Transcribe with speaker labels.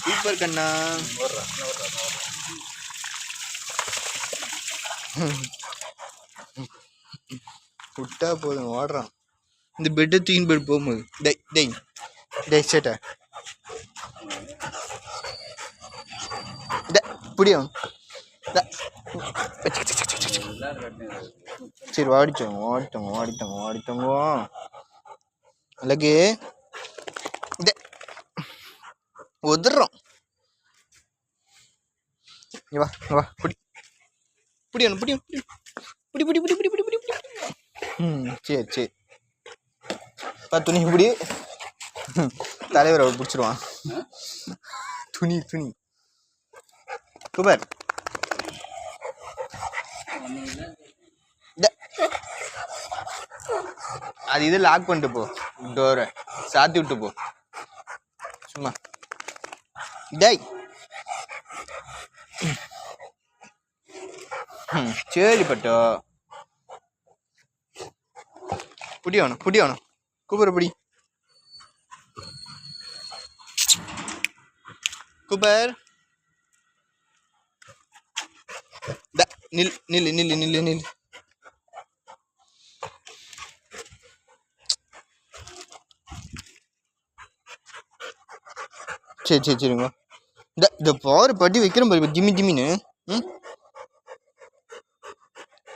Speaker 1: Super கண்ணா. விட்டா போதும் ஓடுறான். இந்த பெட்டை தூக்கின்னு போயிட்டு போகும்போது டேய் டேய் டேய் சேட்டை புடியும். சரி வாடிச்சோங்க ஓடிட்டோங்க ஓடிட்டோங்க ஓடிட்டோங்க. அழகு உதறோம். வா வா புடி புடியணும் புடியும் புடி புடி புடி புடி புடி புடி புடி. சரி சரி துணி பிடி. தலைவர் அவர் பிடிச்சிருவான். துணி துணி சூப்பர். அது இது லாக் பண்ணிட்டு போ. டோரை சாத்தி விட்டு போ சும்மா. டேய் சரி பட்டோ புடியணும் புடியணும். கூப்பிட புடி கூப்பர். நில் நில் நில் நில் நில். சரி சரி சரிங்க. இந்த பவர் பட்டி வைக்கிறேன் பாரு ஜிம்மி ஜிம்மின்னு.